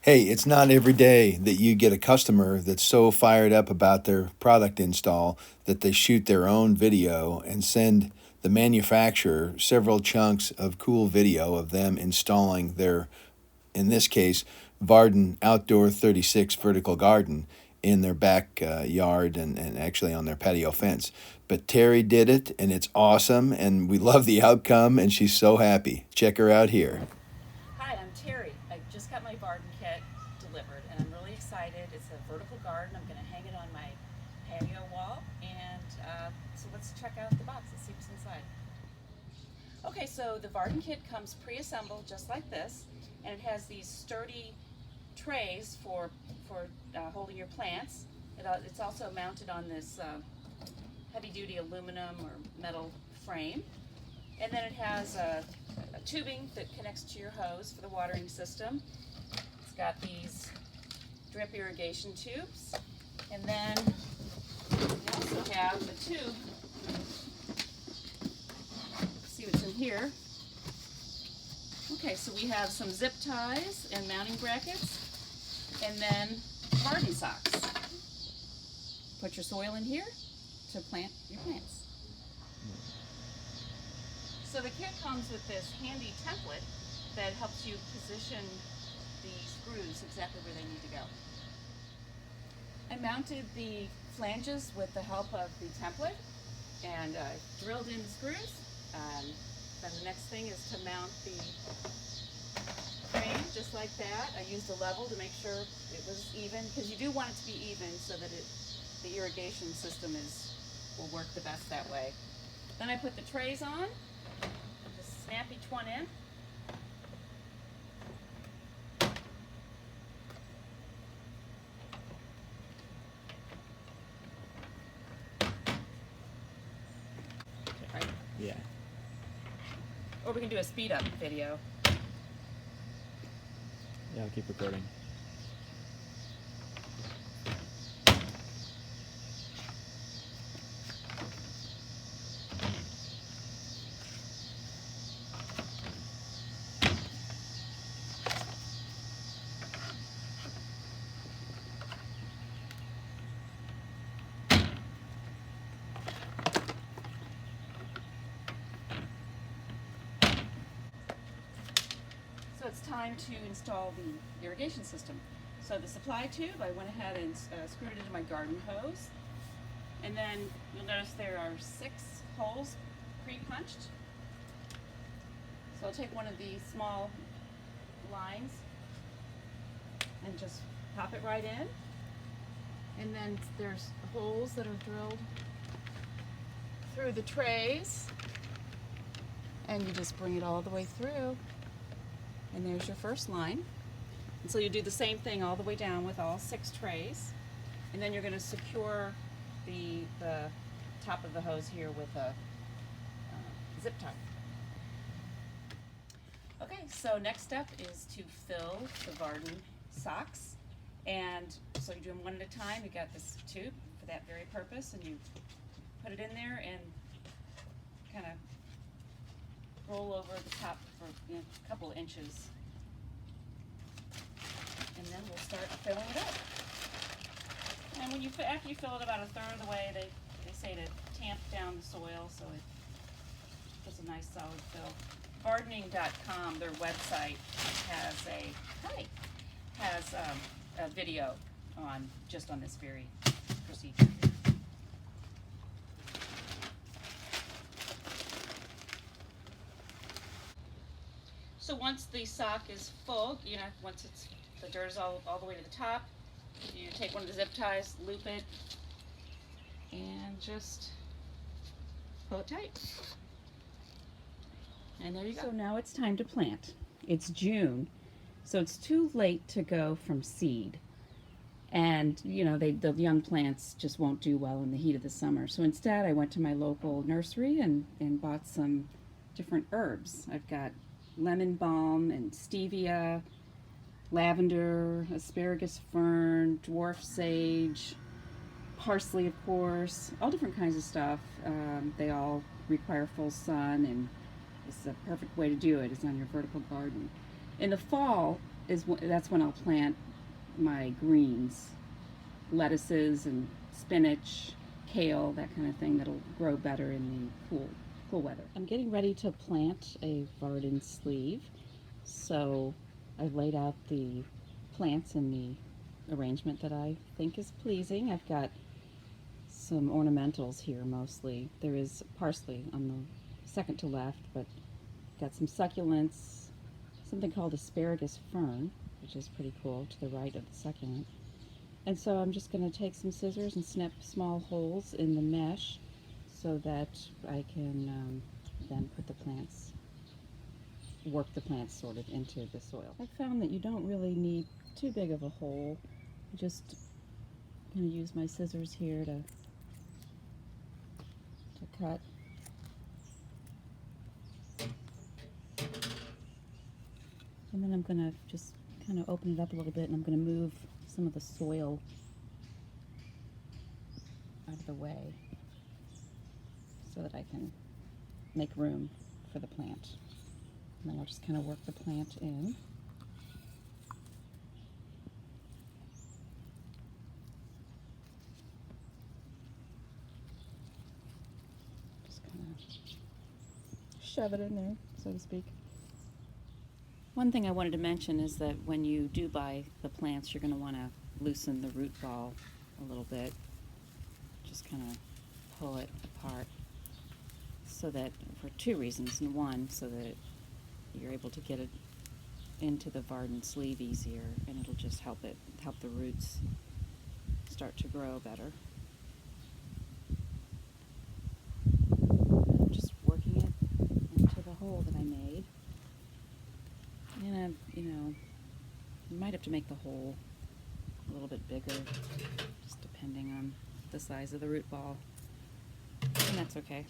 Hey, it's not every day that you get a customer that's so fired up about their product install that they shoot their own video and send the manufacturer several chunks of cool video of them installing their, in this case, Varden Outdoor 36 vertical garden in their back yard and actually on their patio fence. But Terry did it, and it's awesome, and we love the outcome, and she's so happy. Check her out here. Hi, I'm Terry. I just got my Varden kit delivered and I'm really excited. It's a vertical garden. I'm going to hang it on my patio wall. And so let's check out the box. Let's see what's inside. Okay, so the Varden kit comes pre-assembled just like this, and it has these sturdy trays for holding your plants. It's also mounted on this heavy-duty aluminum or metal frame. And then it has a tubing that connects to your hose for the watering system. It's got these drip irrigation tubes. And then we also have the tube. Let's see what's in here. Okay, so we have some zip ties and mounting brackets, and then garden socks. Put your soil in here to plant your plants. So the kit comes with this handy template that helps you position the screws exactly where they need to go. I mounted the flanges with the help of the template and drilled in the screws. Then the next thing is to mount the frame just like that. I used a level to make sure it was even, because you do want it to be even so that the irrigation system will work the best that way. Then I put the trays on. Just snap each one in. Right? Yeah. Or we can do a speed up video. Yeah, I'll keep recording. So it's time to install the irrigation system. So the supply tube, I went ahead and screwed it into my garden hose. And then you'll notice there are 6 holes pre-punched. So I'll take one of these small lines and just pop it right in. And then there's holes that are drilled through the trays. And you just bring it all the way through. And there's your first line. And so you do the same thing all the way down with all 6 trays. And then you're going to secure the top of the hose here with a zip tie. Okay, so next step is to fill the Varden socks. And so you do them one at a time. You got this tube for that very purpose, and you put it in there and kind of roll over the top for a couple of inches. And then we'll start filling it up. And when after you fill it about a third of the way, they say to tamp down the soil so it gets a nice solid fill. Vardening.com, their website, has a video on this very procedure. So once the sock is full, once the dirt is all the way to the top, you take one of the zip ties, loop it, and just pull it tight. And there you go. So now it's time to plant. It's June, so it's too late to go from seed. And the young plants just won't do well in the heat of the summer. So instead I went to my local nursery and bought some different herbs. I've got lemon balm and stevia, lavender, asparagus fern, dwarf sage, parsley, of course, all different kinds of stuff. They all require full sun, and it's the perfect way to do it is on your vertical garden. In the fall, that's when I'll plant my greens, lettuces and spinach, kale, that kind of thing that'll grow better in the cool weather. I'm getting ready to plant a Varden sleeve, so I've laid out the plants in the arrangement that I think is pleasing. I've got some ornamentals here mostly. There is parsley on the second to left, but got some succulents, something called asparagus fern, which is pretty cool, to the right of the succulent. And so I'm just going to take some scissors and snip small holes in the mesh so that I can then put the plants, work the plants sort of into the soil. I found that you don't really need too big of a hole. I'm just going to use my scissors here to cut. And then I'm going to just kind of open it up a little bit, and I'm going to move some of the soil out of the way so that I can make room for the plant. And then I'll just kind of work the plant in. Just kind of shove it in there, so to speak. One thing I wanted to mention is that when you do buy the plants, you're going to want to loosen the root ball a little bit. Just kind of pull it apart so that, for two reasons. And one, so that you're able to get it into the Varden sleeve easier, and it'll just help the roots start to grow better. I'm just working it into the hole that I made. And you might have to make the hole a little bit bigger, just depending on the size of the root ball, and that's okay.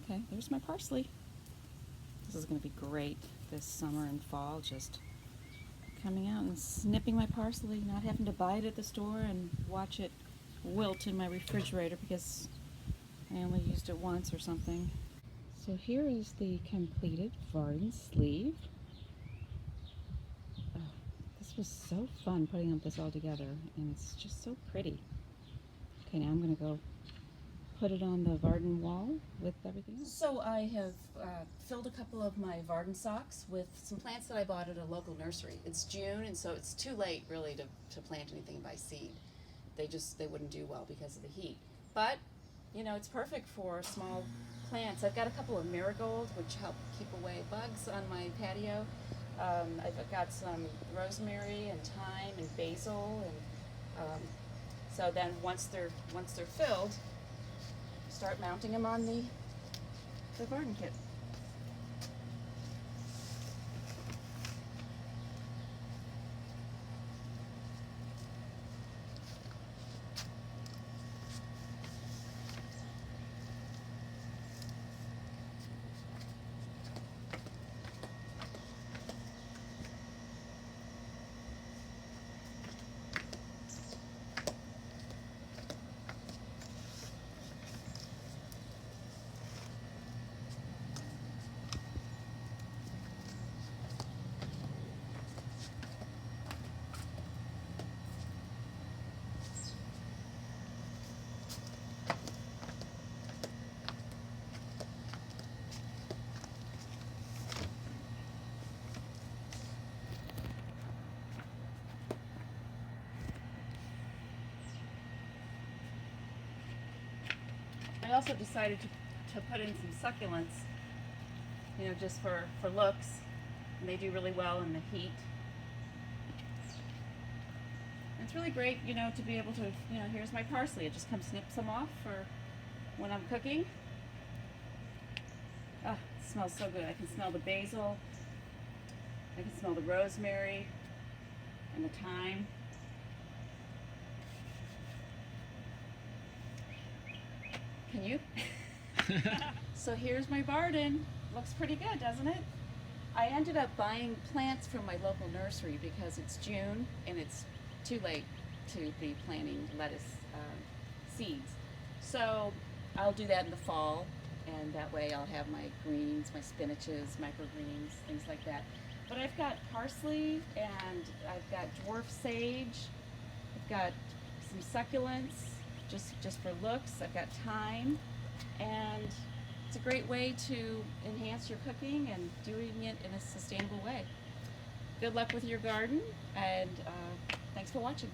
Okay, there's my parsley. This is going to be great this summer and fall, just coming out and snipping my parsley, not having to buy it at the store and watch it wilt in my refrigerator because I only used it once or something. So here is the completed Varden sleeve. Oh, this was so fun putting this all together, and it's just so pretty. Okay, now I'm going to go put it on the Varden wall with everything else. So I have filled a couple of my Varden socks with some plants that I bought at a local nursery. It's June, and so it's too late really to plant anything by seed. They wouldn't do well because of the heat. But, it's perfect for small plants. I've got a couple of marigolds, which help keep away bugs on my patio. I've got some rosemary and thyme and basil, and so then once they're filled, start mounting them on the garden kit. I also decided to put in some succulents, just for looks, and they do really well in the heat. And it's really great, to be able to, here's my parsley. It just comes snip some off for when I'm cooking. Ah, it smells so good. I can smell the basil, I can smell the rosemary and the thyme. Can you? So here's my Varden. Looks pretty good, doesn't it? I ended up buying plants from my local nursery because it's June and it's too late to be planting lettuce seeds. So I'll do that in the fall, and that way I'll have my greens, my spinaches, microgreens, things like that. But I've got parsley, and I've got dwarf sage. I've got some succulents, just for looks. I've got thyme, and it's a great way to enhance your cooking and doing it in a sustainable way. Good luck with your garden, and thanks for watching.